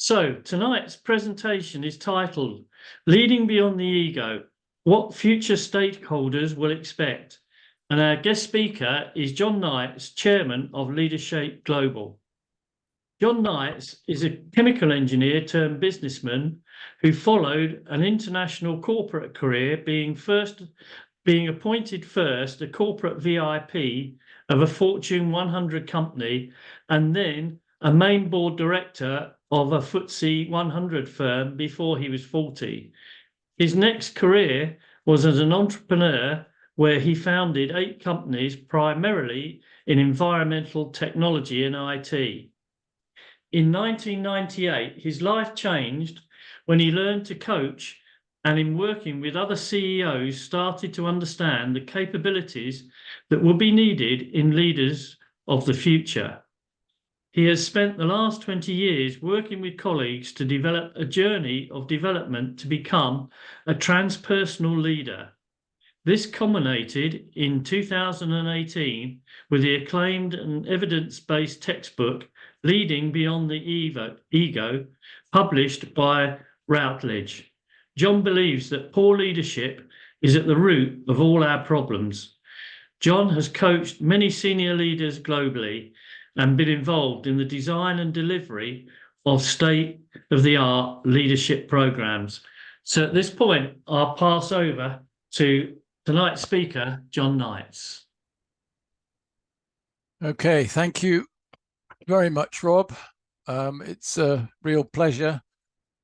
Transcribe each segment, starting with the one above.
So tonight's presentation is titled Leading Beyond the Ego, What Future Stakeholders Will Expect. And our guest speaker is John Knights, Chairman of LeaderShape Global. John Knights is a chemical engineer turned businessman who followed an international corporate career, being appointed first a corporate VIP of a Fortune 100 company and then a main board director of a FTSE 100 firm before he was 40. His next career was as an entrepreneur, where he founded 8 companies, primarily in environmental technology and IT. In 1998, his life changed when he learned to coach, and in working with other CEOs, started to understand the capabilities that will be needed in leaders of the future. He has spent the last 20 years working with colleagues to develop a journey of development to become a transpersonal leader. This culminated in 2018 with the acclaimed and evidence-based textbook, Leading Beyond the Ego, published by Routledge. John believes that poor leadership is at the root of all our problems. John has coached many senior leaders globally and been involved in the design and delivery of state-of-the-art leadership programs. So at this point, I'll pass over to tonight's speaker, John Knights. Okay, thank you very much, Rob. It's a real pleasure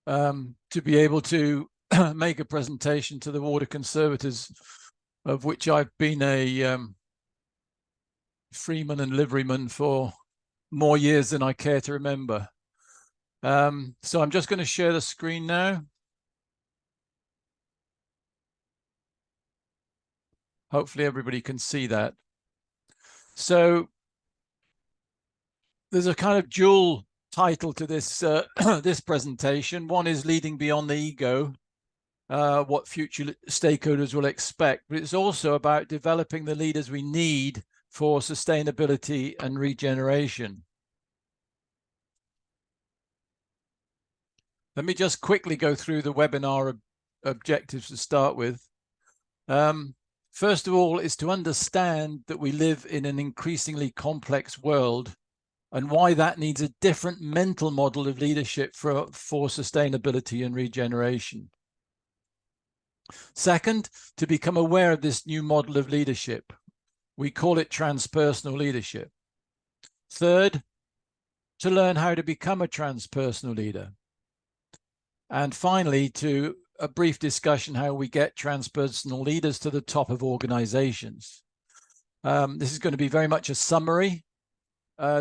to be able to make a presentation to the Water Conservators, of which I've been a freeman and liveryman for more years than I care to remember. So I'm just going to share the screen now. Hopefully everybody can see that. So there's a kind of dual title to this this presentation. One is Leading Beyond the Ego, what future stakeholders will expect, but it's also about developing the leaders we need for sustainability and regeneration. Let me just quickly go through the webinar objectives to start with. First of all, is to understand that we live in an increasingly complex world and why that needs a different mental model of leadership for sustainability and regeneration. Second, to become aware of this new model of leadership. We call it transpersonal leadership. Third, to learn how to become a transpersonal leader. And finally, to a brief discussion how we get transpersonal leaders to the top of organizations. This is going to be very much a summary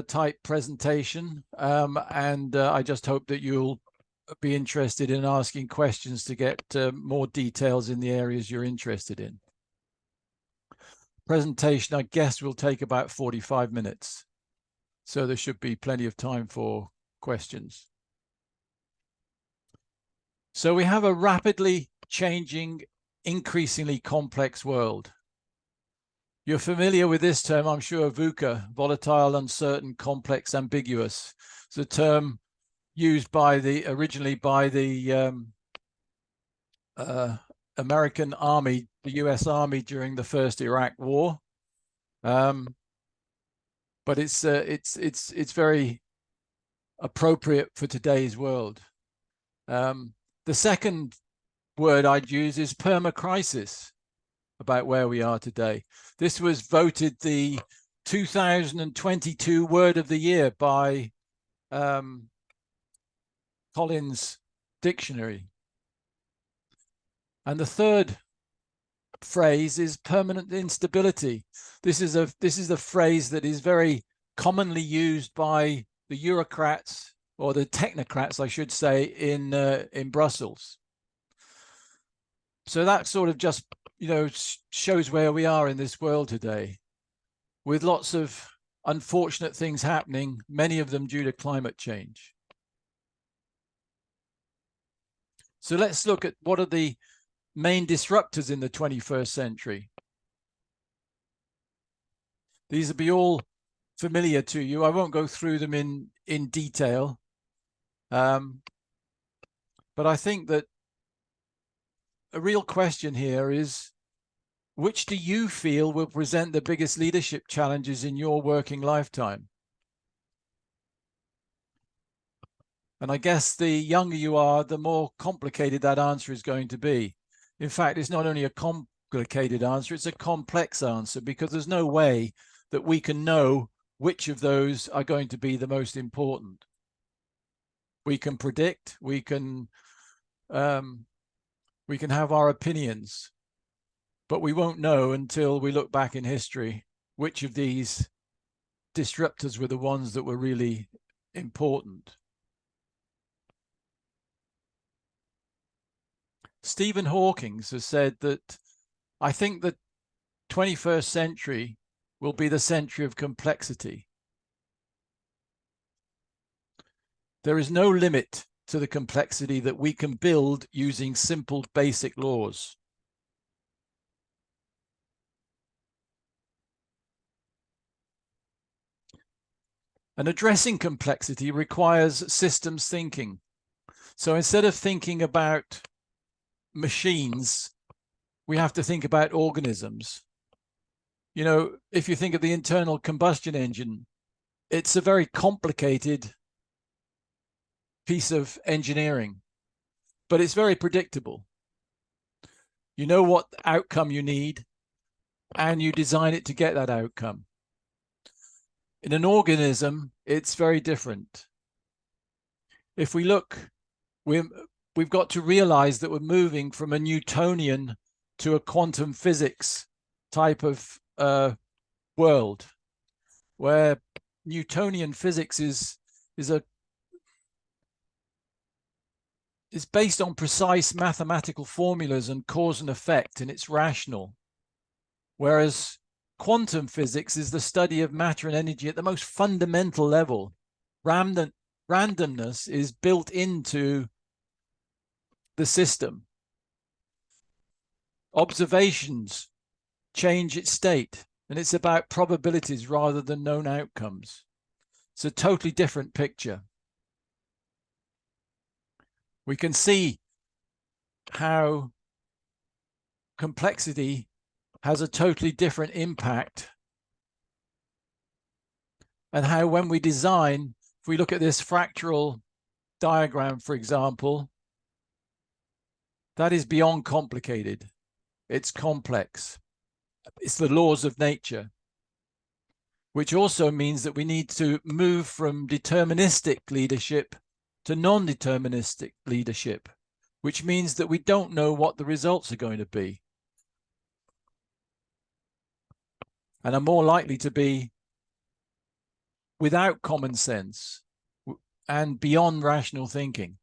type presentation, and I just hope that you'll be interested in asking questions to get more details in the areas you're interested in. Presentation, I guess, will take about 45 minutes, so there should be plenty of time for questions. So we have a rapidly changing, increasingly complex world. You're familiar with this term, I'm sure, VUCA, volatile, uncertain, complex, ambiguous. It's a term used by originally by the American Army, the US Army during the first Iraq War. But it's very appropriate for today's world. The second word I'd use is permacrisis, about where we are today. This was voted the 2022 word of the year by Collins Dictionary. And the third phrase is permanent instability. This is a phrase that is very commonly used by the bureaucrats, or the technocrats, I should say, in Brussels. So that sort of just, shows where we are in this world today, with lots of unfortunate things happening, many of them due to climate change. So let's look at what are the main disruptors in the 21st century. These will be all familiar to you. I won't go through them in detail. But I think that a real question here is, which do you feel will present the biggest leadership challenges in your working lifetime? And I guess the younger you are, the more complicated that answer is going to be. In fact, it's not only a complicated answer, it's a complex answer, because there's no way that we can know which of those are going to be the most important. We can predict, we can have our opinions, but we won't know until we look back in history which of these disruptors were the ones that were really important. Stephen Hawking has said that, I think the 21st century will be the century of complexity. There is no limit to the complexity that we can build using simple basic laws. And addressing complexity requires systems thinking. So instead of thinking about machines, we have to think about organisms. You know, if you think of the internal combustion engine, it's a very complicated piece of engineering, but it's very predictable. You know what outcome you need, and you design it to get that outcome. In an organism, it's very different. If we look, we've got to realize that we're moving from a Newtonian to a quantum physics type of world, where Newtonian physics is based on precise mathematical formulas and cause and effect, and it's rational. Whereas quantum physics is the study of matter and energy at the most fundamental level. Randomness is built into the system. Observations change its state, and it's about probabilities rather than known outcomes. It's a totally different picture. We can see how complexity has a totally different impact, and how when we design, if we look at this fractal diagram, for example, that is beyond complicated. It's complex. It's the laws of nature, which also means that we need to move from deterministic leadership to non-deterministic leadership, which means that we don't know what the results are going to be, and are more likely to be without common sense and beyond rational thinking.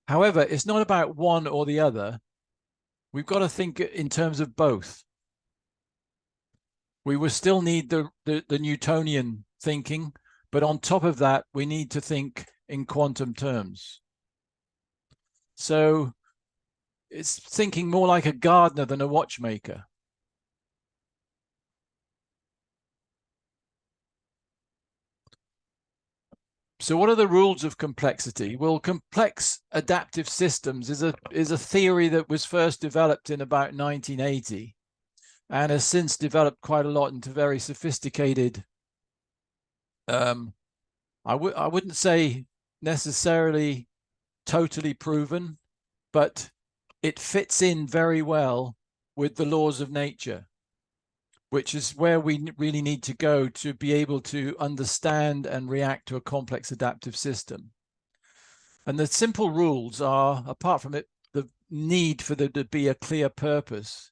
However, it's not about one or the other. We've got to think in terms of both. We will still need the Newtonian thinking, but on top of that, we need to think in quantum terms. So it's thinking more like a gardener than a watchmaker. So what are the rules of complexity? Well, complex adaptive systems is a theory that was first developed in about 1980 and has since developed quite a lot into very sophisticated, I wouldn't say necessarily totally proven, but it fits in very well with the laws of nature, which is where we really need to go to be able to understand and react to a complex adaptive system. And the simple rules are, apart from it, the need for there to be a clear purpose,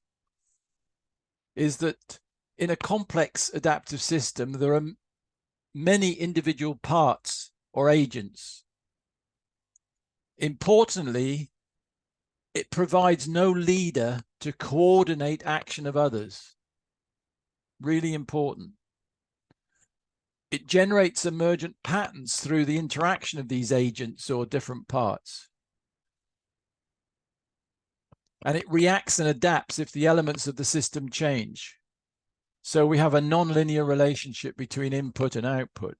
is that in a complex adaptive system, there are many individual parts or agents. Importantly, it provides no leader to coordinate action of others. Really important. It generates emergent patterns through the interaction of these agents or different parts. And it reacts and adapts if the elements of the system change. So we have a non-linear relationship between input and output.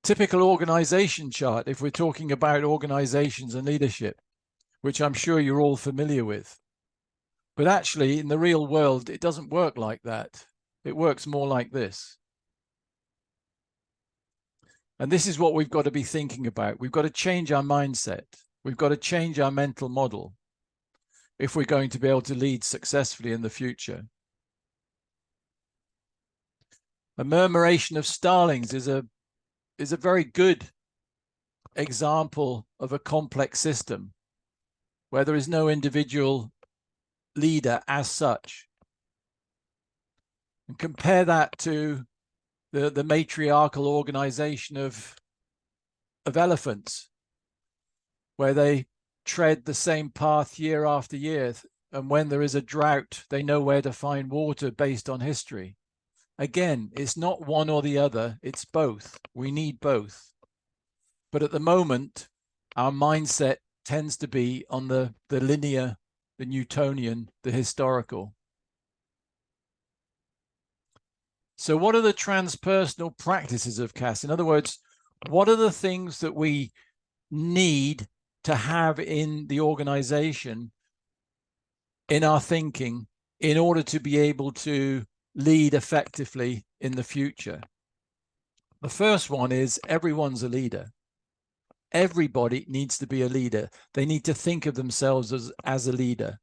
typical organization chart, if we're talking about organizations and leadership, which I'm sure you're all familiar with. But actually, in the real world, it doesn't work like that. It works more like this. And this is what we've got to be thinking about. We've got to change our mindset. We've got to change our mental model if we're going to be able to lead successfully in the future. A murmuration of starlings is a very good example of a complex system where there is no individual leader as such. And compare that to the matriarchal organization of elephants, where they tread the same path year after year, and when there is a drought, they know where to find water based on history. Again, it's not one or the other, it's both. We need both. But at the moment, our mindset tends to be on the linear, the Newtonian, the historical. So what are the transpersonal practices of CAS? In other words, what are the things that we need to have in the organization, in our thinking, in order to be able to lead effectively in the future? The first one is everyone's a leader. Everybody needs to be a leader. They need to think of themselves as a leader.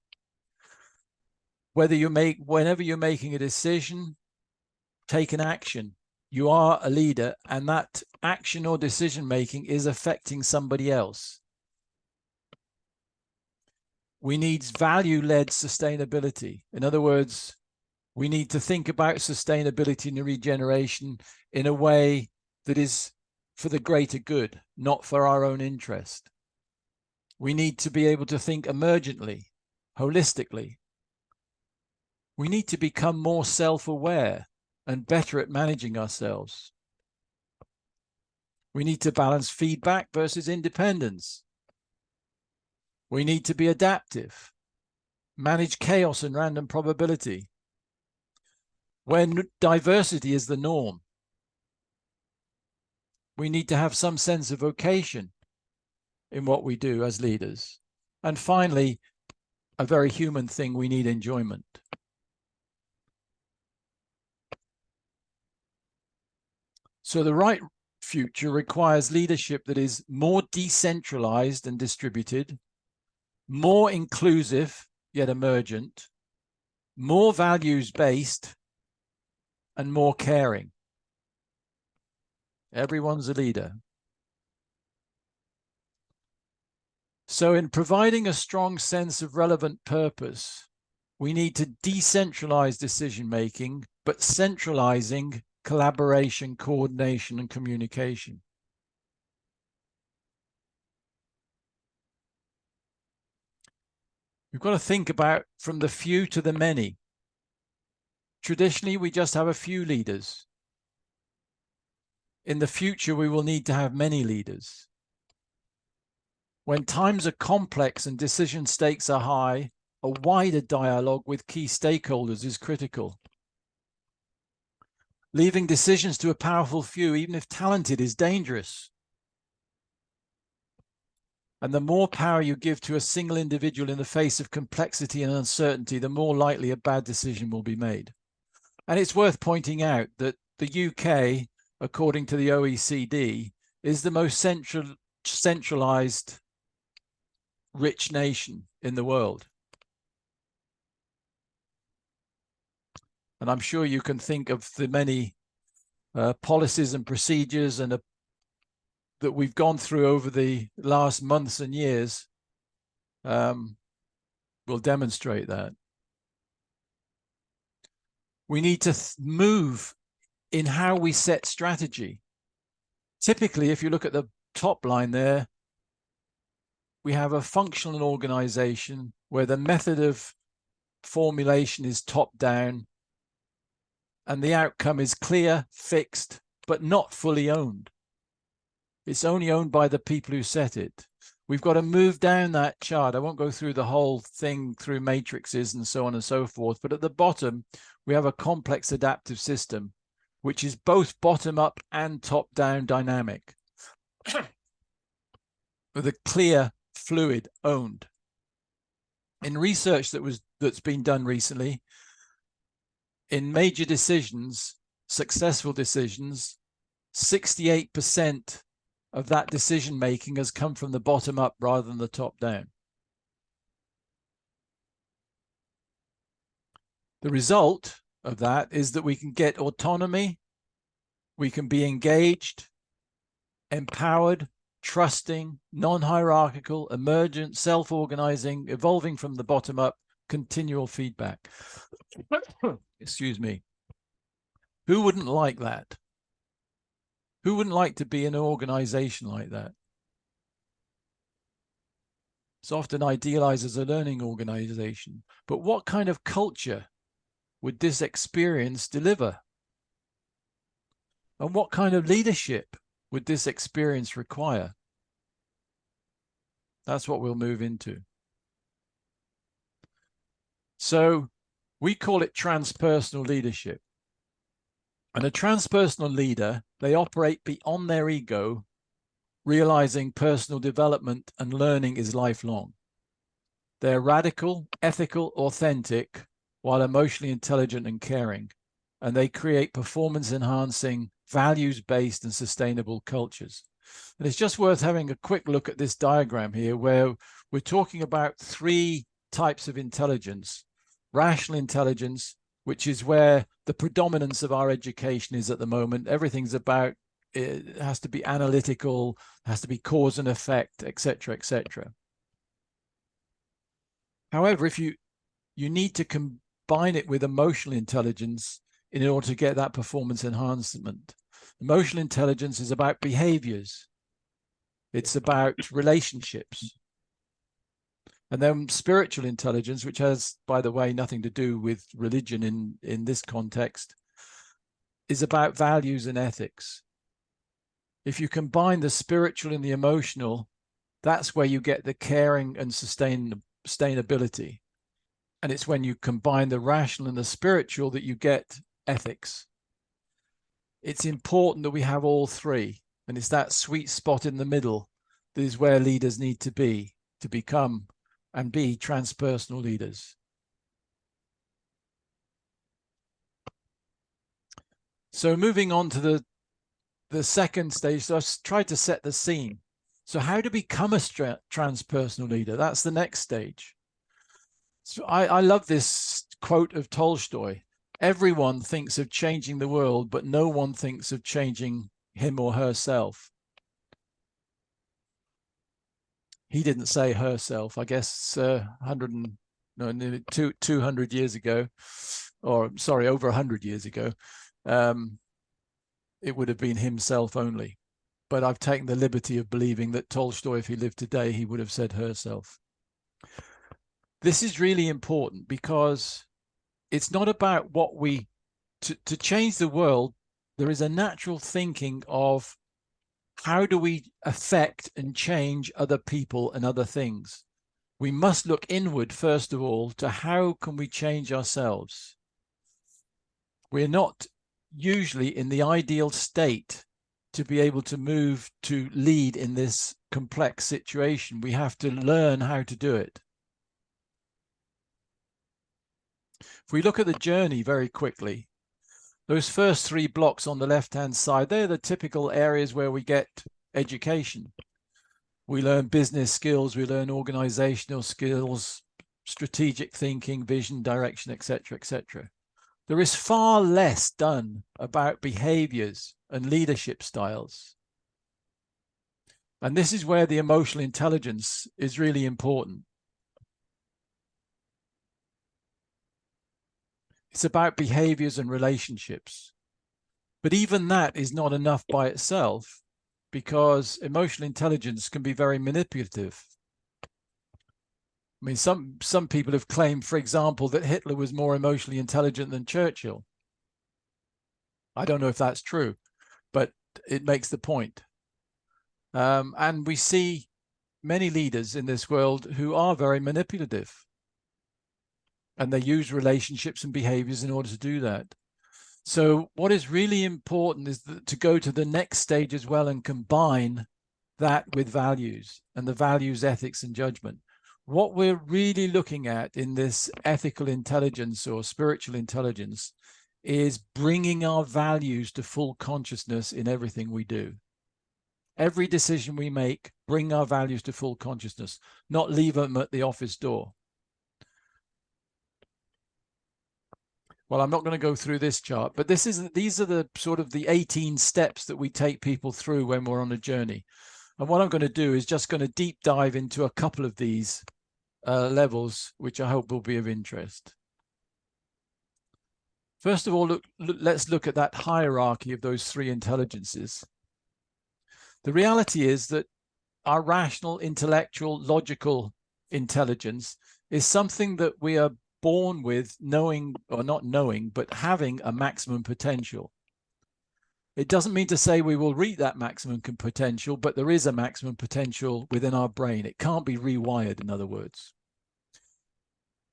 Whenever you're making a decision, take an action. You are a leader, and that action or decision making is affecting somebody else. We need value-led sustainability. In other words, we need to think about sustainability and regeneration in a way that is for the greater good, not for our own interest. We need to be able to think emergently, holistically. We need to become more self-aware and better at managing ourselves. We need to balance feedback versus independence. We need to be adaptive, manage chaos and random probability. When diversity is the norm, we need to have some sense of vocation in what we do as leaders. And finally, a very human thing, we need enjoyment. So the right future requires leadership that is more decentralized and distributed, more inclusive yet emergent, more values-based, and more caring. Everyone's a leader. So in providing a strong sense of relevant purpose, we need to decentralize decision-making, but centralizing collaboration, coordination, and communication. We've got to think about from the few to the many. Traditionally, we just have a few leaders. In the future, we will need to have many leaders. When times are complex and decision stakes are high, a wider dialogue with key stakeholders is critical. Leaving decisions to a powerful few, even if talented, is dangerous. And the more power you give to a single individual in the face of complexity and uncertainty, the more likely a bad decision will be made. And it's worth pointing out that the UK, according to the OECD, is the most centralized rich nation in the world. And I'm sure you can think of the many policies and procedures and that we've gone through over the last months and years will demonstrate that. We need to move in how we set strategy. Typically, if you look at the top line there, we have a functional organization where the method of formulation is top down and the outcome is clear, fixed, but not fully owned. It's only owned by the people who set it. We've got to move down that chart. I won't go through the whole thing through matrices and so on and so forth, but at the bottom, we have a complex adaptive system which is both bottom-up and top-down dynamic, with a clear fluid owned. In research that's been done recently, in major decisions, successful decisions, 68% of that decision making has come from the bottom up rather than the top down. The result of that is that we can get autonomy, we can be engaged, empowered, trusting, non-hierarchical, emergent, self-organizing, evolving from the bottom up, continual feedback. Excuse me. Who wouldn't like that? Who wouldn't like to be in an organization like that? It's often idealized as a learning organization, but what kind of culture would this experience deliver? And what kind of leadership would this experience require? That's what we'll move into. So we call it transpersonal leadership. And a transpersonal leader, they operate beyond their ego, realizing personal development and learning is lifelong. They're radical, ethical, authentic, while emotionally intelligent and caring. And they create performance-enhancing, values-based and sustainable cultures. And it's just worth having a quick look at this diagram here, where we're talking about 3 types of intelligence. Rational intelligence, which is where the predominance of our education is at the moment. Everything's about, it has to be analytical, has to be cause and effect, etc., etc. However, if you need to combine it with emotional intelligence in order to get that performance enhancement. Emotional intelligence is about behaviors. It's about relationships. And then spiritual intelligence, which has, by the way, nothing to do with religion in this context, is about values and ethics. If you combine the spiritual and the emotional, that's where you get the caring and sustainability. And it's when you combine the rational and the spiritual that you get ethics. It's important that we have all 3. And it's that sweet spot in the middle that is where leaders need to be, to become and be transpersonal leaders. So moving on to the second stage, so I've tried to set the scene. So how to become a transpersonal leader? That's the next stage. So I love this quote of Tolstoy. Everyone thinks of changing the world, but no one thinks of changing him or herself. He didn't say herself, I guess 200 years ago, or sorry, over 100 years ago, it would have been himself only. But I've taken the liberty of believing that Tolstoy, if he lived today, he would have said herself. This is really important because it's not about what to change the world. There is a natural thinking of how do we affect and change other people and other things. We must look inward, first of all, to how can we change ourselves. We're not usually in the ideal state to be able to move to lead in this complex situation. We have to learn how to do it. If we look at the journey very quickly, those first 3 blocks on the left-hand side, they're the typical areas where we get education. We learn business skills, we learn organizational skills, strategic thinking, vision, direction, etc., etc. There is far less done about behaviors and leadership styles. And this is where the emotional intelligence is really important. It's about behaviors and relationships. But even that is not enough by itself, because emotional intelligence can be very manipulative. I mean, some people have claimed, for example, that Hitler was more emotionally intelligent than Churchill. I don't know if that's true, but it makes the point. And we see many leaders in this world who are very manipulative. And they use relationships and behaviors in order to do that. So what is really important is to go to the next stage as well and combine that with values and the values, ethics, and judgment. What we're really looking at in this ethical intelligence or spiritual intelligence is bringing our values to full consciousness in everything we do. Every decision we make, bring our values to full consciousness, not leave them at the office door. Well, I'm not going to go through this chart, but these are the sort of the 18 steps that we take people through when we're on a journey. And what I'm going to do is just going to deep dive into a couple of these levels, which I hope will be of interest. First of all, let's look at that hierarchy of those three intelligences. The reality is that our rational, intellectual, logical intelligence is something that we are born with, knowing or not knowing, but having a maximum potential. It doesn't mean to say we will reach that maximum potential, but there is a maximum potential within our brain. It can't be rewired, in other words.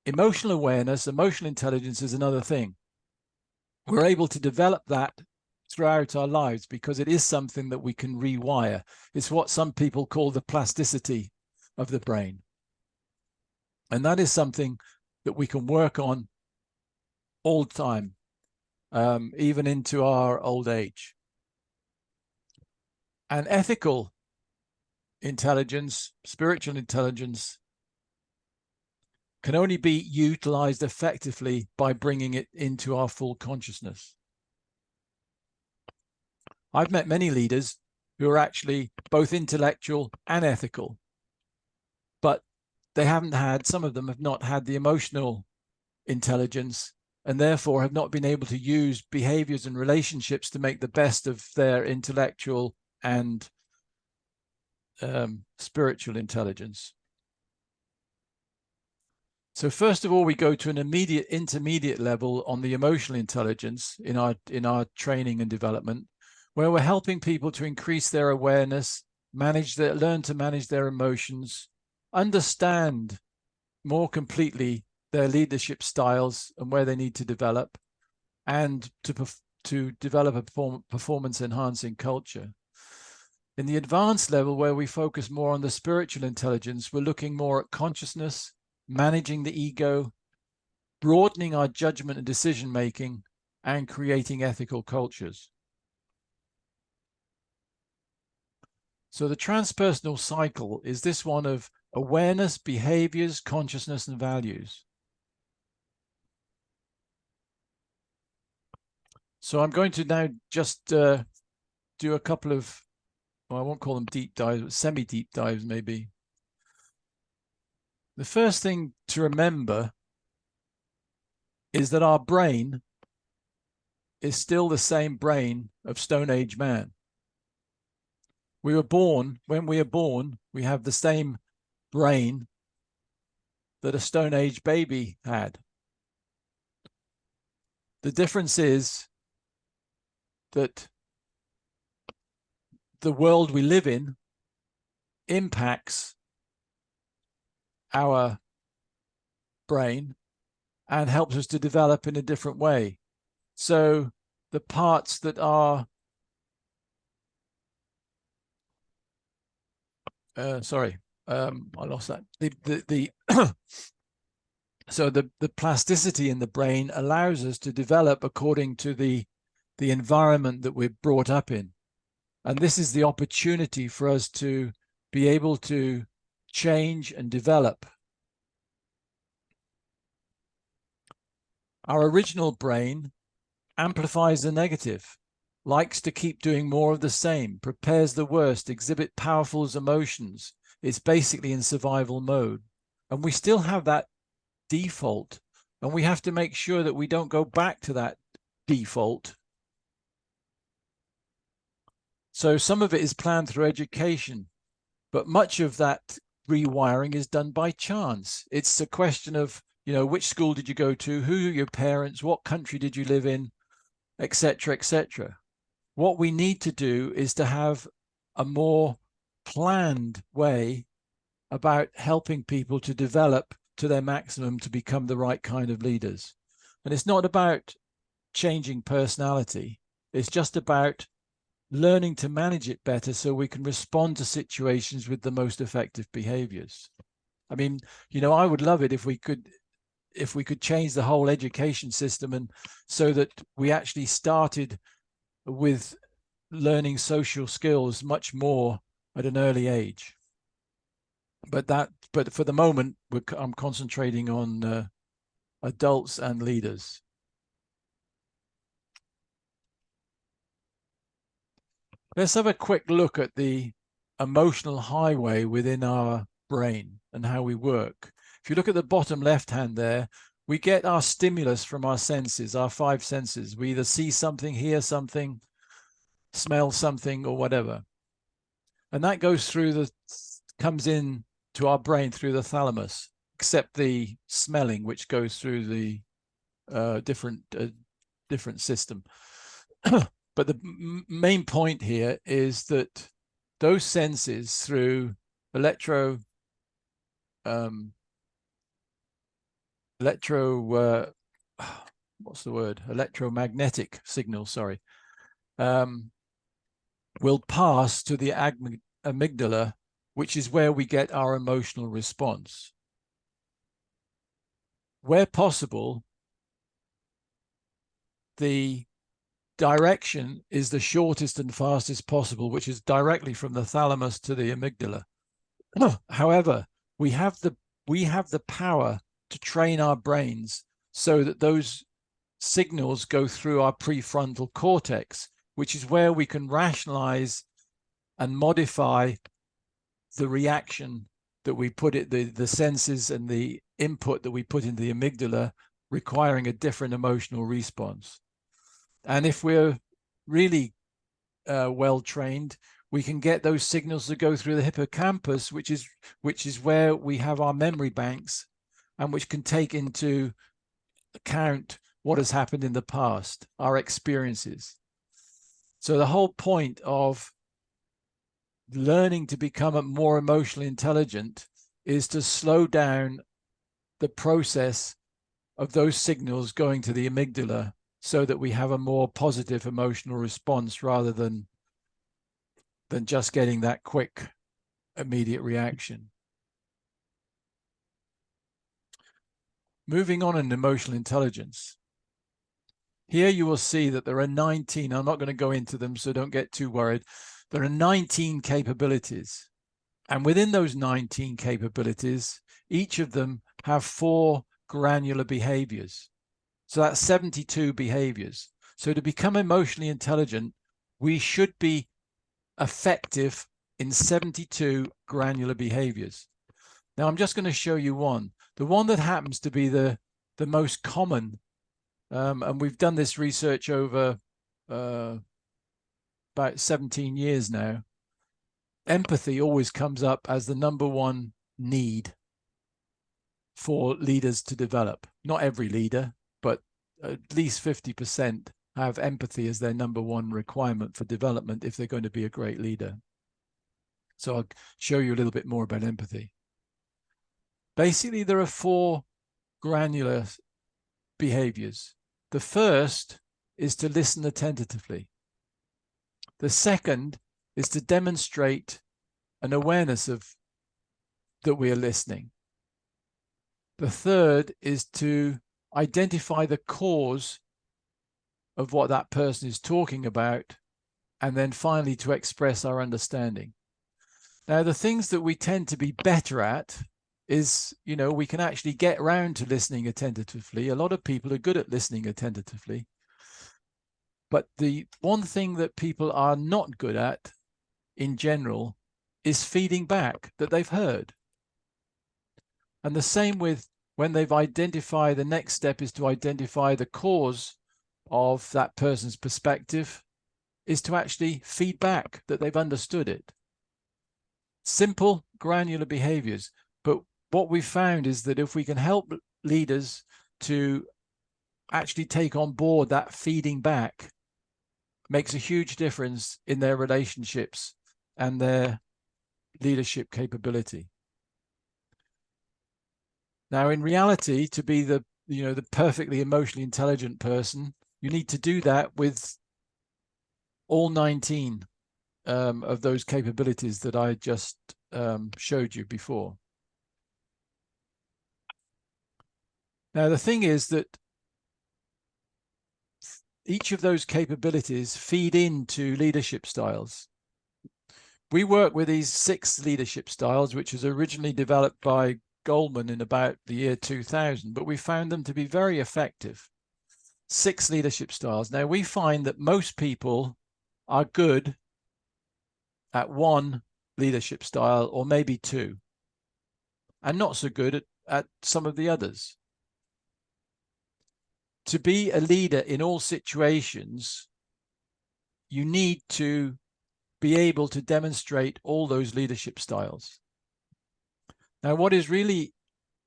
Emotional awareness, emotional intelligence is another thing. We're able to develop that throughout our lives because it is something that we can rewire. It's what some people call the plasticity of the brain. And that is something that we can work on all the time, even into our old age. And ethical intelligence, spiritual intelligence, can only be utilized effectively by bringing it into our full consciousness. I've met many leaders who are actually both intellectual and ethical, but they haven't had, some of them have not had the emotional intelligence and therefore have not been able to use behaviors and relationships to make the best of their intellectual and spiritual intelligence. So first of all, we go to an intermediate level on the emotional intelligence in our training and development, where we're helping people to increase their awareness, learn to manage their emotions, understand more completely their leadership styles and where they need to develop, and to develop a performance-enhancing culture. In the advanced level, where we focus more on the spiritual intelligence, we're looking more at consciousness, managing the ego, broadening our judgment and decision-making, and creating ethical cultures. So the transpersonal cycle is this one of awareness, behaviors, consciousness, and values. So I'm going to now just do a couple of, well, I won't call them deep dives, but semi-deep dives maybe. The first thing to remember is that our brain is still the same brain of Stone Age man. We were born, when we are born, we have the same brain that a Stone Age baby had. The difference is that the world we live in impacts our brain and helps us to develop in a different way. So the parts that are I lost that. So the plasticity in the brain allows us to develop according to the environment that we're brought up in. And this is the opportunity for us to be able to change and develop. Our original brain amplifies the negative, likes to keep doing more of the same, prepares the worst, exhibit powerful emotions. It's basically in survival mode. And we still have that default, and we have to make sure that we don't go back to that default. So some of it is planned through education, but much of that rewiring is done by chance. It's a question of, you know, which school did you go to, who are your parents, what country did you live in, etc., etc. What we need to do is to have a more planned way about helping people to develop to their maximum to become the right kind of leaders. And it's not about changing personality. It's just about learning to manage it better so we can respond to situations with the most effective behaviors. I mean, you know, I would love it if we could change the whole education system, and so that we actually started with learning social skills much more at an early age. But for the moment, I'm concentrating on adults and leaders. Let's have a quick look at the emotional highway within our brain and how we work. If you look at the bottom left hand there, we get our stimulus from our senses, our 5 senses. We either see something, hear something, smell something, or whatever. And that comes in to our brain through the thalamus, except the smelling, which goes through the different system. But the main point here is that those senses, through electromagnetic signals, will pass to the amygdala, which is where we get our emotional response. Where possible, the direction is the shortest and fastest possible, which is directly from the thalamus to the amygdala. However, we have the power to train our brains so that those signals go through our prefrontal cortex, which is where we can rationalize and modify the reaction that we put it, the senses and the input that we put into the amygdala, requiring a different emotional response. And if we're really well trained, we can get those signals to go through the hippocampus, which is where we have our memory banks, and which can take into account what has happened in the past, our experiences. So the whole point of learning to become more emotionally intelligent is to slow down the process of those signals going to the amygdala, so that we have a more positive emotional response rather than just getting that quick, immediate reaction. Moving on in emotional intelligence. Here you will see that there are 19, I'm not going to go into them, so don't get too worried. There are 19 capabilities. And within those 19 capabilities, each of them have 4 granular behaviors. So that's 72 behaviors. So to become emotionally intelligent, we should be effective in 72 granular behaviors. Now, I'm just going to show you one. The one that happens to be the most common, and we've done this research over about 17 years now. Empathy always comes up as the #1 need for leaders to develop. Not every leader, but at least 50% have empathy as their #1 requirement for development if they're going to be a great leader. So I'll show you a little bit more about empathy. Basically, there are 4 granular behaviors. The first is to listen attentively. The second is to demonstrate an awareness of that we are listening. The third is to identify the cause of what that person is talking about, and then finally to express our understanding. Now, the things that we tend to be better at is, you know, we can actually get around to listening attentively. A lot of people are good at listening attentively. But the one thing that people are not good at in general is feeding back that they've heard. And the same with when they've identified, the next step is to identify the cause of that person's perspective, is to actually feed back that they've understood it. Simple, granular behaviors. But what we've found is that if we can help leaders to actually take on board that feeding back, makes a huge difference in their relationships and their leadership capability. Now, in reality, to be the perfectly emotionally intelligent person, You need to do that with all 19 of those capabilities that I just showed you before. Now, the thing is that each of those capabilities feed into leadership styles. We work with these 6 leadership styles, which was originally developed by Goldman in about the year 2000, but we found them to be very effective. 6 leadership styles. Now, we find that most people are good at 1 leadership style, or maybe 2, and not so good at some of the others. To be a leader in all situations, you need to be able to demonstrate all those leadership styles. Now, what is really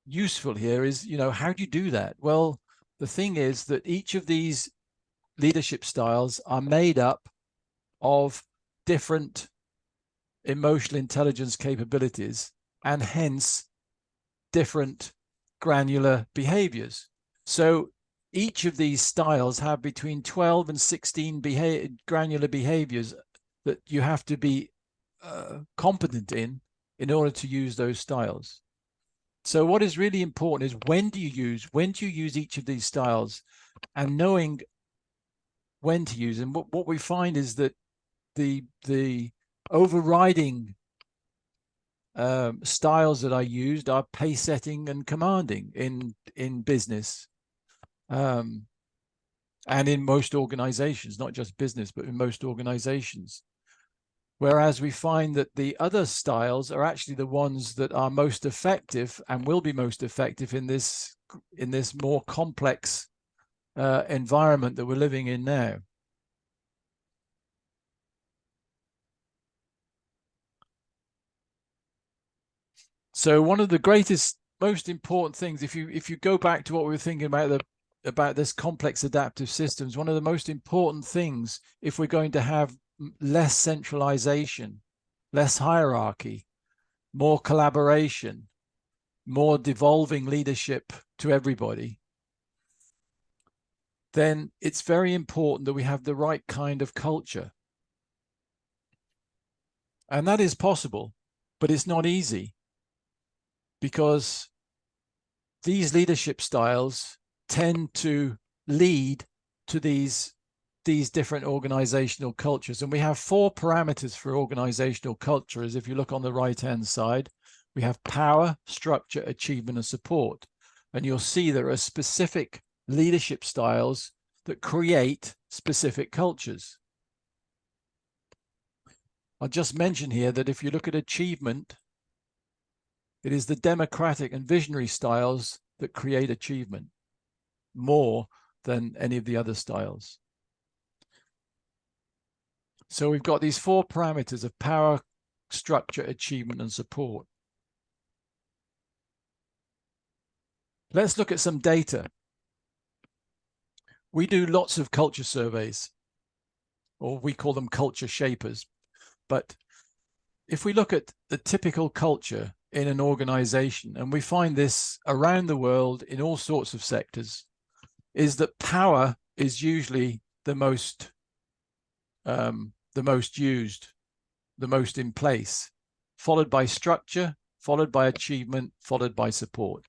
useful here is, how do you do that? Well, the thing is that each of these leadership styles are made up of different emotional intelligence capabilities, and hence different granular behaviors. So each of these styles have between 12 and 16 granular behaviors that you have to be competent in order to use those styles. So what is really important is when do you use each of these styles, and knowing when to use them. What we find is that the overriding styles that I used are pace setting and commanding in business, and in most organizations, not just business, but in most organizations. Whereas we find that the other styles are actually the ones that are most effective and will be most effective in this more complex environment that we're living in now. So one of the greatest, most important things, if you go back to what we were thinking about this complex adaptive systems, one of the most important things, if we're going to have less centralization, less hierarchy, more collaboration, more devolving leadership to everybody, then it's very important that we have the right kind of culture. And that is possible, but it's not easy, because these leadership styles tend to lead to these different organizational cultures. And we have 4 parameters for organizational cultures. If you look on the right-hand side, we have power, structure, achievement, and support. And you'll see there are specific leadership styles that create specific cultures. I'll just mention here that if you look at achievement, it is the democratic and visionary styles that create achievement more than any of the other styles. So we've got these 4 parameters of power, structure, achievement, and support. Let's look at some data. We do lots of culture surveys, or we call them culture shapers. But if we look at the typical culture in an organization, and we find this around the world in all sorts of sectors, is that power is usually the most used, the most in place, followed by structure, followed by achievement, followed by support.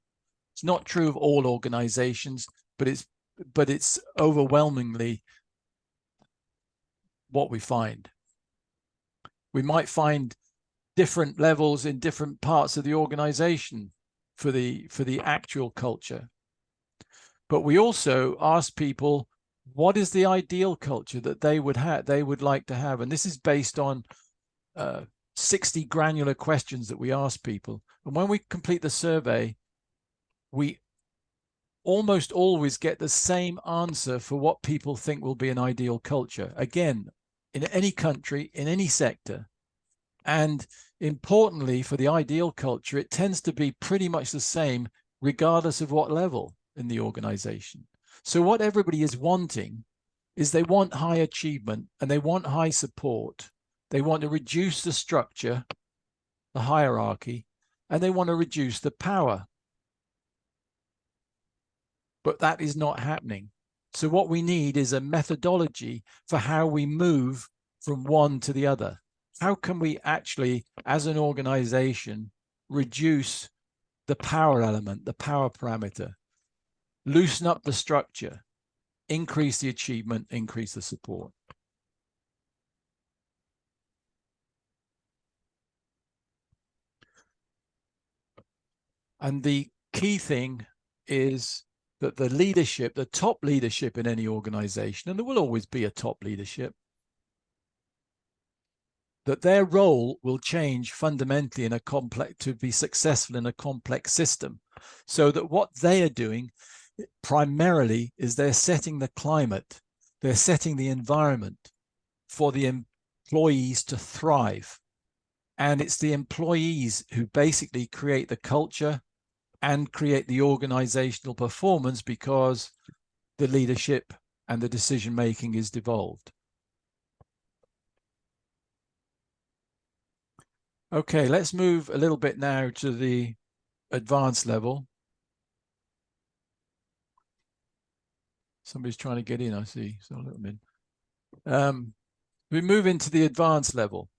It's not true of all organizations, but it's overwhelmingly what we find. We might find different levels in different parts of the organization for the actual culture. But we also ask people, what is the ideal culture that they would like to have? And this is based on 60 granular questions that we ask people. And when we complete the survey, we almost always get the same answer for what people think will be an ideal culture. Again, in any country, in any sector. And importantly, for the ideal culture, it tends to be pretty much the same regardless of what level in the organization. So what everybody is wanting is they want high achievement and they want high support. They want to reduce the structure, the hierarchy, and they want to reduce the power. But that is not happening. So what we need is a methodology for how we move from one to the other. How can we actually, as an organization, reduce the power element, the power parameter, loosen up the structure, increase the achievement, increase the support? And the key thing is that the leadership, the top leadership in any organization, and there will always be a top leadership, that their role will change fundamentally in a complex, to be successful in a complex system. So that what they are doing primarily is they're setting the climate, they're setting the environment for the employees to thrive. And it's the employees who basically create the culture and create the organizational performance, because the leadership and the decision making is devolved. Okay, let's move a little bit now to the advanced level. Somebody's trying to get in, I see. So let them in. We move into the advanced level.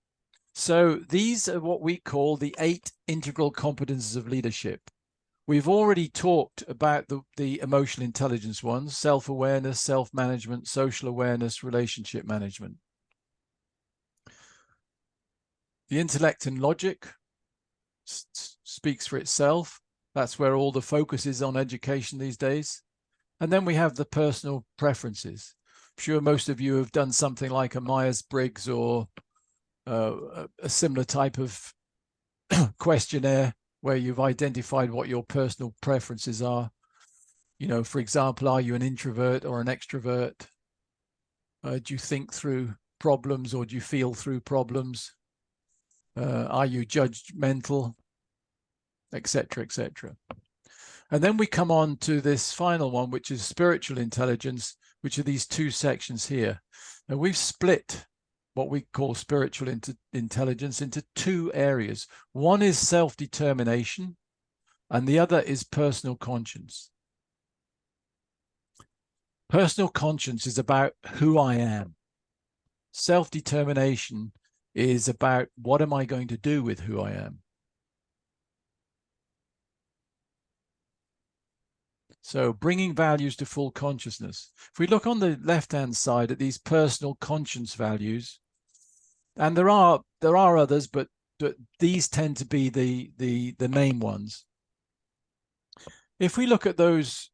So these are what we call the 8 integral competencies of leadership. We've already talked about the emotional intelligence ones: self-awareness, self-management, social awareness, relationship management. The intellect and logic speaks for itself. That's where all the focus is on education these days. And then we have the personal preferences. I'm sure most of you have done something like a Myers-Briggs or a similar type of questionnaire where you've identified what your personal preferences are. You know, for example, are you an introvert or an extrovert? Do you think through problems or do you feel through problems? Are you judgmental, etc., etc.? And then we come on to this final one, which is spiritual intelligence, which are these 2 sections here. And we've split what we call spiritual intelligence into 2 areas. One is self-determination, and the other is personal conscience. Personal conscience is about who I am. Self-determination is about what am I going to do with who I am. So bringing values to full consciousness. If we look on the left-hand side at these personal conscience values, and there are others, but these tend to be the main ones. If we look at those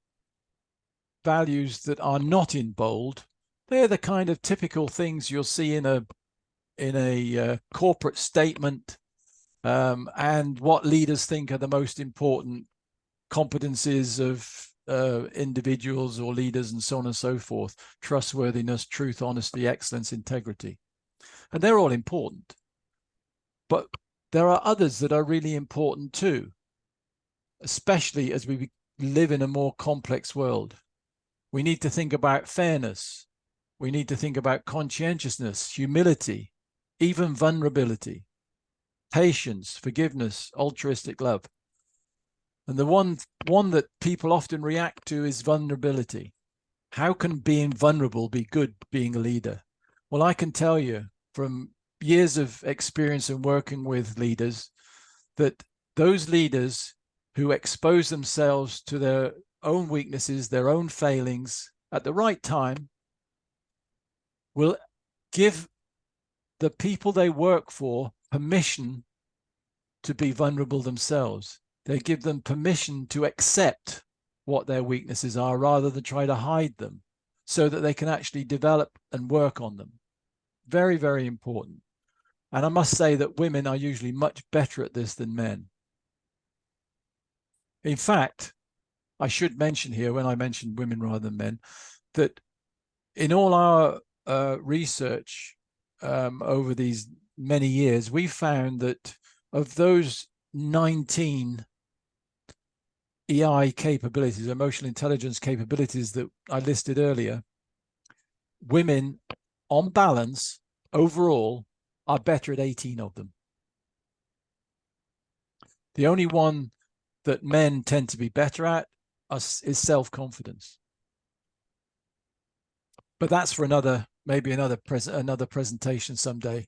values that are not in bold, they're the kind of typical things you'll see in a corporate statement, and what leaders think are the most important competencies of individuals or leaders, and so on and so forth: trustworthiness, truth, honesty, excellence, integrity. And they're all important. But there are others that are really important too, especially as we live in a more complex world. We need to think about fairness. We need to think about conscientiousness, humility, even vulnerability, patience, forgiveness, altruistic love. And the one that people often react to is vulnerability. How can being vulnerable be good being a leader? Well, I can tell you from years of experience in working with leaders that those leaders who expose themselves to their own weaknesses, their own failings at the right time, will give the people they work for permission to be vulnerable themselves. They give them permission to accept what their weaknesses are rather than try to hide them, so that they can actually develop and work on them. Very, very important. And I must say that women are usually much better at this than men. In fact, I should mention here, when I mentioned women rather than men, that in all our research over these many years, we found that of those 19 EI capabilities, emotional intelligence capabilities that I listed earlier, women, on balance, overall, are better at 18 of them. The only one that men tend to be better at is self-confidence. But that's for maybe another presentation someday.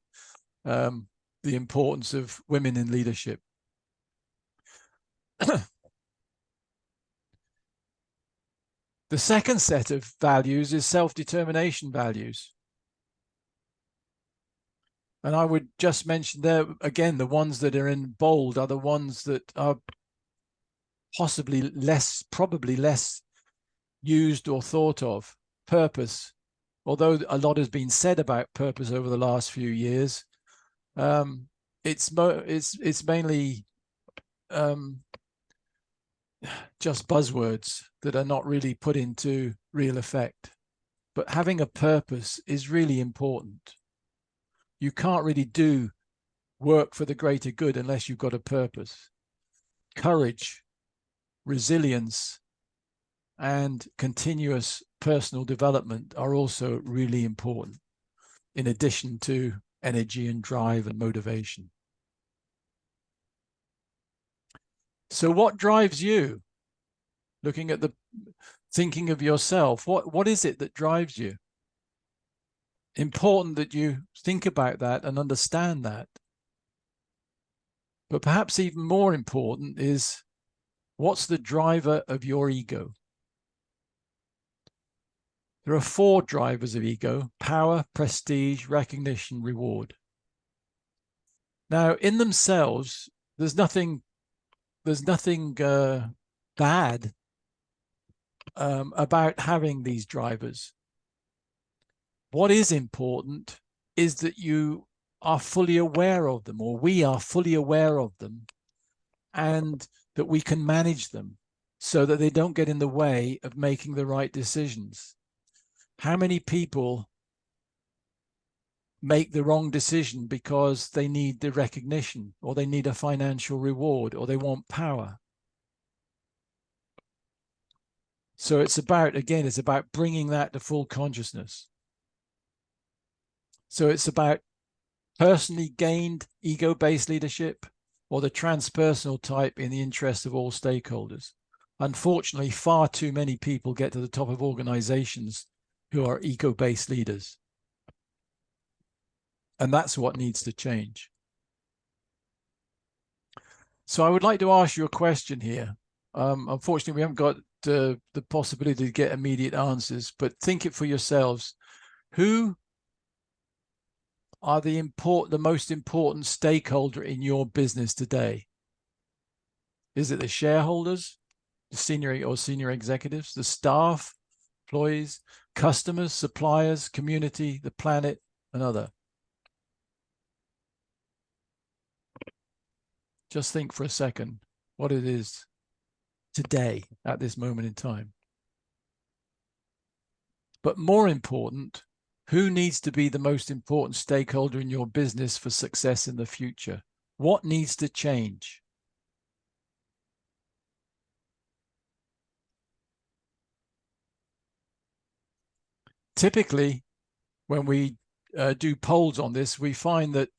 The importance of women in leadership. The second set of values is self-determination values. And I would just mention there, again, the ones that are in bold are the ones that are probably less used or thought of. Purpose. Although a lot has been said about purpose over the last few years, it's mainly just buzzwords that are not really put into real effect. But having a purpose is really important. You can't really do work for the greater good unless you've got a purpose. Courage, resilience, and continuous personal development are also really important, in addition to energy and drive and motivation. So what drives you? Looking at thinking of yourself, what is it that drives you? Important that you think about that and understand that. But perhaps even more important is, what's the driver of your ego? There are 4 drivers of ego: power, prestige, recognition, reward. Now, in themselves, there's nothing bad about having these drivers. What is important is that you are fully aware of them, or we are fully aware of them, and that we can manage them so that they don't get in the way of making the right decisions. How many people make the wrong decision because they need the recognition, or they need a financial reward, or they want power? So it's about bringing that to full consciousness. So it's about personally gained ego-based leadership, or the transpersonal type in the interest of all stakeholders. Unfortunately, far too many people get to the top of organizations who are ego-based leaders. And that's what needs to change. So I would like to ask you a question here. Unfortunately, we haven't got the possibility to get immediate answers, but think it for yourselves. Who are the most important stakeholder in your business today? Is it the shareholders, the senior executives, the staff, employees, customers, suppliers, community, the planet, and other? Just think for a second what it is today at this moment in time. But more important, who needs to be the most important stakeholder in your business for success in the future? What needs to change? Typically, when we do polls on this, we find that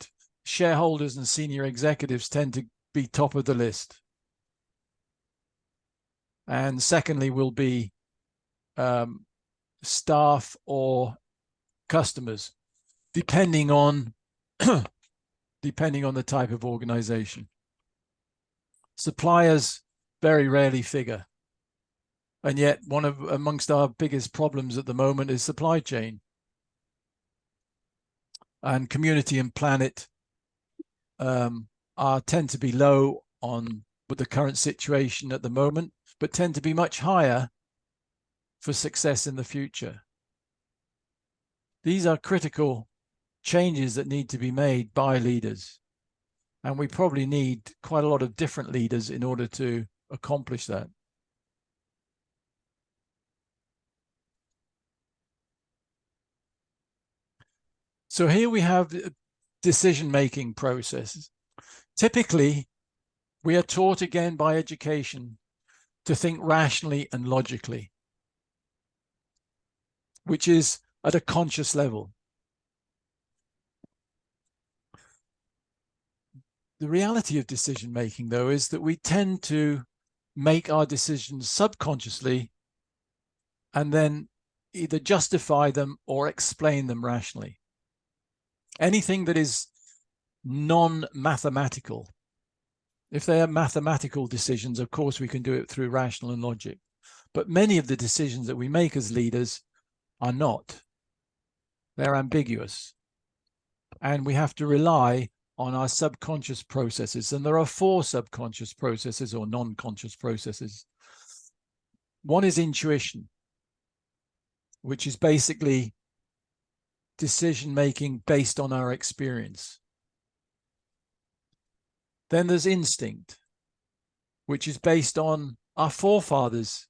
shareholders and senior executives tend to be top of the list. And secondly will be staff or customers, depending on the type of organization. Suppliers very rarely figure. And yet amongst our biggest problems at the moment is supply chain. And community and planet tend to be low on with the current situation at the moment, but tend to be much higher for success in the future. These are critical changes that need to be made by leaders. And we probably need quite a lot of different leaders in order to accomplish that. So here we have the decision-making processes. Typically, we are taught again by education to think rationally and logically, which is at a conscious level. The reality of decision-making, though, is that we tend to make our decisions subconsciously and then either justify them or explain them rationally. Anything that is non-mathematical. If they are mathematical decisions, of course, we can do it through rational and logic. But many of the decisions that we make as leaders are not. They're ambiguous. And we have to rely on our subconscious processes. And there are 4 subconscious processes or non-conscious processes. One is intuition, which is basically decision-making based on our experience. Then there's instinct, which is based on our forefathers'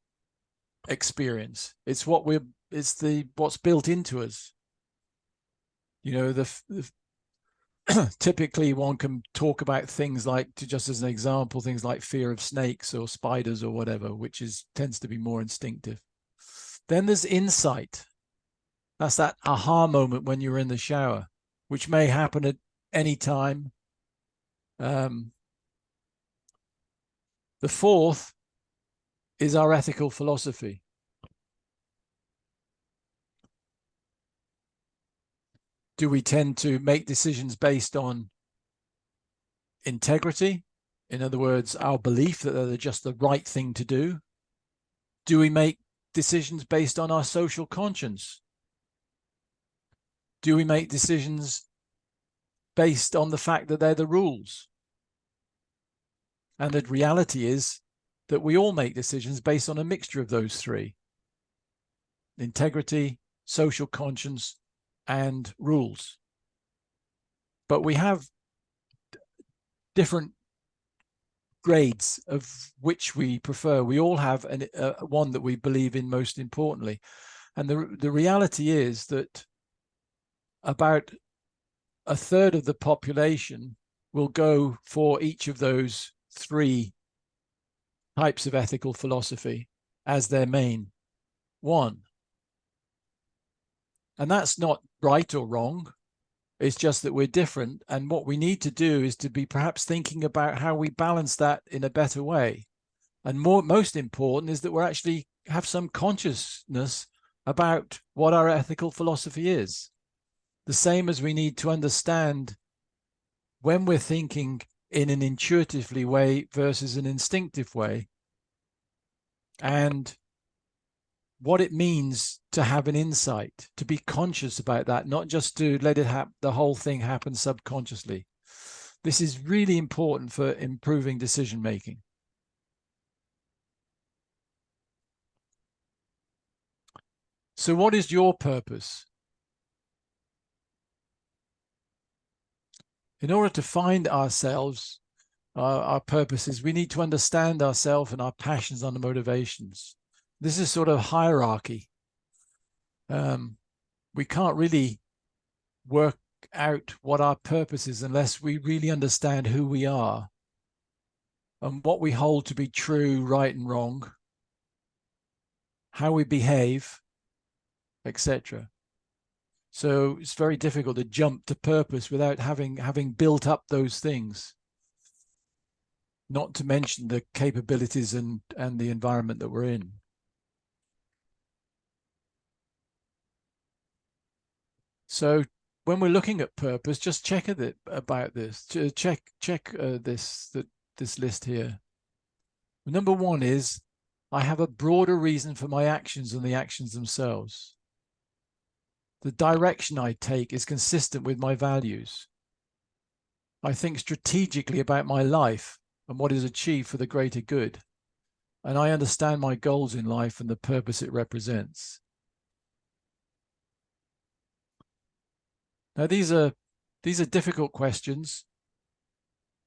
experience. It's what's built into us. You know, typically one can talk about things like, just as an example, things like fear of snakes or spiders or whatever, which tends to be more instinctive. Then there's insight. That's that aha moment when you're in the shower, which may happen at any time. The 4th is our ethical philosophy. Do we tend to make decisions based on integrity? In other words, our belief that they're just the right thing to do? Do we make decisions based on our social conscience? Do we make decisions based on the fact that they're the rules? And the reality is that we all make decisions based on a mixture of those 3: integrity, social conscience, and rules. But we have different grades of which we prefer. We all have one that we believe in most importantly. And the reality is that about 1/3 of the population will go for each of those 3 types of ethical philosophy as their main one. And that's not right or wrong. It's just that we're different. And what we need to do is to be perhaps thinking about how we balance that in a better way. And most important is that we actually have some consciousness about what our ethical philosophy is. The same as we need to understand when we're thinking in an intuitively way versus an instinctive way, and what it means to have an insight, to be conscious about that, not just to let it the whole thing happen subconsciously. This is really important for improving decision making. So what is your purpose? In order to find ourselves, our purposes, we need to understand ourselves and our passions and our motivations. This is sort of hierarchy. We can't really work out what our purpose is unless we really understand who we are and what we hold to be true, right and wrong, how we behave, etc. So it's very difficult to jump to purpose without having built up those things, not to mention the capabilities and the environment that we're in. So when we're looking at purpose, just check about this. Check this list here. Number 1 is, I have a broader reason for my actions than the actions themselves. The direction I take is consistent with my values. I think strategically about my life and what is achieved for the greater good. And I understand my goals in life and the purpose it represents. Now, these are difficult questions,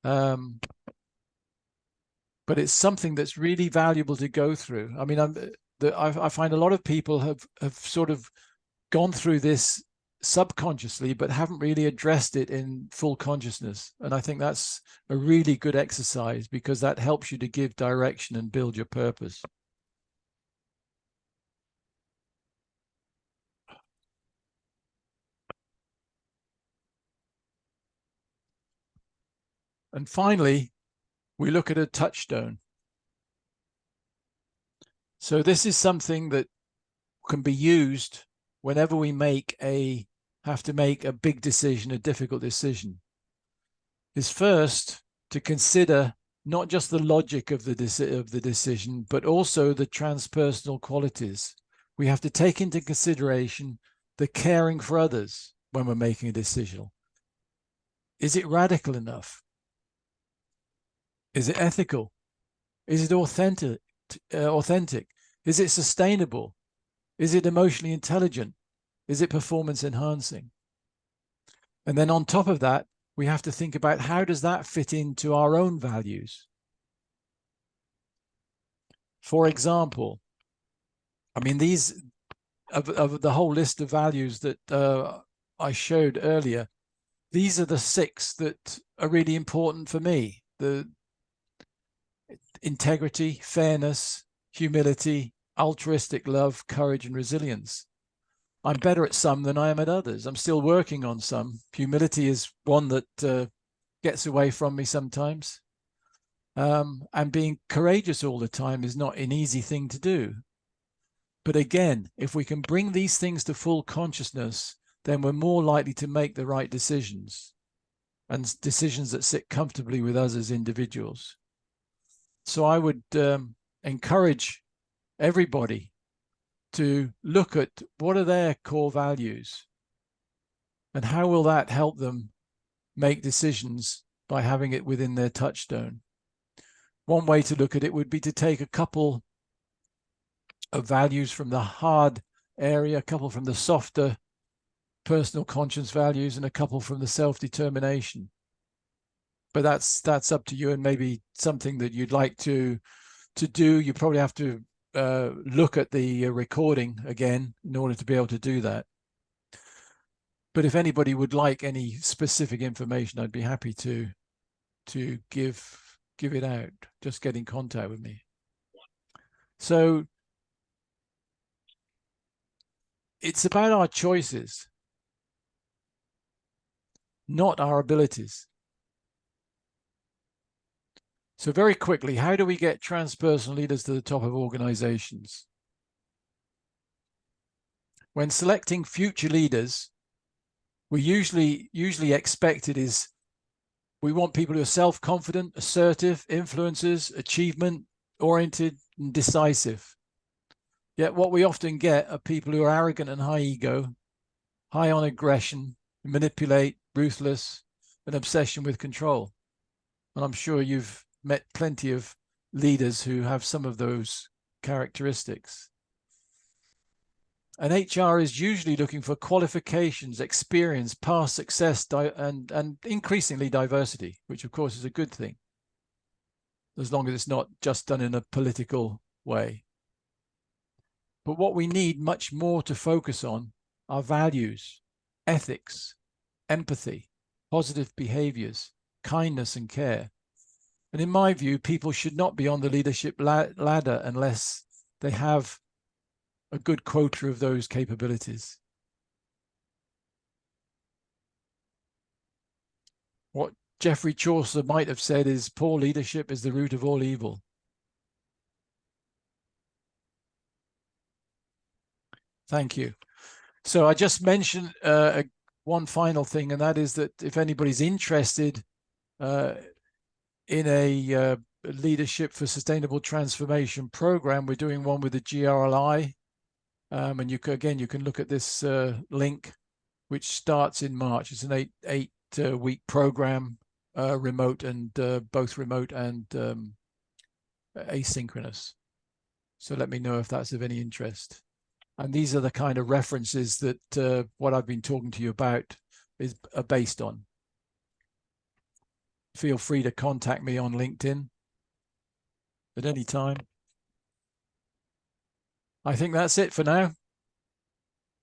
but it's something that's really valuable to go through. I mean, I find a lot of people have sort of gone through this subconsciously, but haven't really addressed it in full consciousness. And I think that's a really good exercise, because that helps you to give direction and build your purpose. And finally, we look at a touchstone. So this is something that can be used whenever we have to make a big decision, a difficult decision, is first to consider not just the logic of the decision, but also the transpersonal qualities. We have to take into consideration the caring for others when we're making a decision. Is it radical enough? Is it ethical? Is it authentic? Is it sustainable? Is it emotionally intelligent? Is it performance enhancing? And then on top of that, we have to think about how does that fit into our own values? For example, I mean, these of the whole list of values that I showed earlier, these are the 6 that are really important for me: the integrity, fairness, humility, altruistic love, courage, and resilience. I'm better at some than I am at others. I'm still working on some. Humility is one that gets away from me sometimes. And being courageous all the time is not an easy thing to do. But again, if we can bring these things to full consciousness, then we're more likely to make the right decisions, and decisions that sit comfortably with us as individuals. So I would encourage everybody to look at what are their core values and how will that help them make decisions by having it within their touchstone. One way to look at it would be to take a couple of values from the hard area, a couple from the softer personal conscience values, and a couple from the self-determination. But that's up to you, and maybe something that you'd like to do. You probably have to look at the recording again in order to be able to do that. But if anybody would like any specific information, I'd be happy to give it out. Just get in contact with me. So it's about our choices, not our abilities. So very quickly, how do we get transpersonal leaders to the top of organizations? When selecting future leaders, we usually expected is we want people who are self-confident, assertive, influencers, achievement-oriented, and decisive. Yet what we often get are people who are arrogant and high ego, high on aggression, manipulate, ruthless, an obsession with control. And I'm sure you've met plenty of leaders who have some of those characteristics. And HR is usually looking for qualifications, experience, past success, and increasingly diversity, which of course is a good thing, as long as it's not just done in a political way. But what we need much more to focus on are values, ethics, empathy, positive behaviors, kindness and care. And in my view, people should not be on the leadership ladder unless they have a good quota of those capabilities. What Geoffrey Chaucer might have said is, poor leadership is the root of all evil. Thank you. So I just mentioned one final thing, and that is that if anybody's interested in a Leadership for Sustainable Transformation program, we're doing one with the GRLI. And you can look at this link, which starts in March. It's an eight-week program, remote and both remote and asynchronous. So let me know if that's of any interest. And these are the kind of references that what I've been talking to you about are based on. Feel free to contact me on LinkedIn at any time. I think that's it for now.